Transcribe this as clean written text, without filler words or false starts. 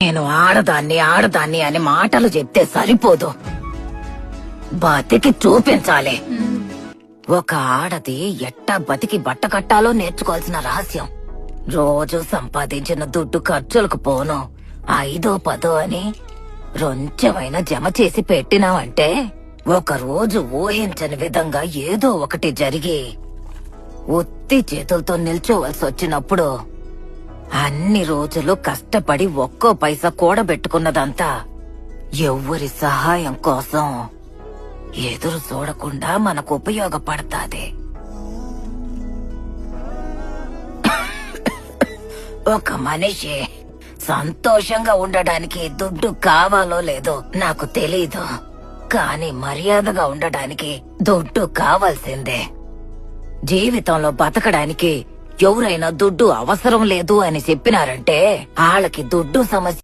నేను ఆడదాన్ని అని మాటలు చెప్తే సరిపోదు, బతికి చూపించాలి. ఒక ఆడది ఎట్టా బతికి బట్ట కట్టాలో నేర్చుకోవాల్సిన రహస్యం. రోజు సంపాదించిన దుడ్డు ఖర్చులకు పోను 5-10 అని రొంచెమైనా జమ చేసి పెట్టినావంటే ఒక రోజు ఊహించని విధంగా ఏదో ఒకటి జరిగి ఉత్తి చేతులతో నిల్చోవలసి వచ్చినప్పుడు అన్ని రోజులు కష్టపడి ఒక్కో పైసా కూడబెట్టుకున్నదంతా ఎవ్వరి సహాయం కోసం ఎదురు చూడకుండా మనకు ఉపయోగపడతాది. ఒక మనిషి సంతోషంగా ఉండడానికి దుడ్డు కావాలో లేదో నాకు తెలీదు, కానీ మర్యాదగా ఉండడానికి దుడ్డు కావాల్సిందే. జీవితంలో బతకడానికి ఎవరైనా దుడ్డు అవసరం లేదు అని చెప్పినారంటే వాళ్ళకి దుడ్డు సమస్య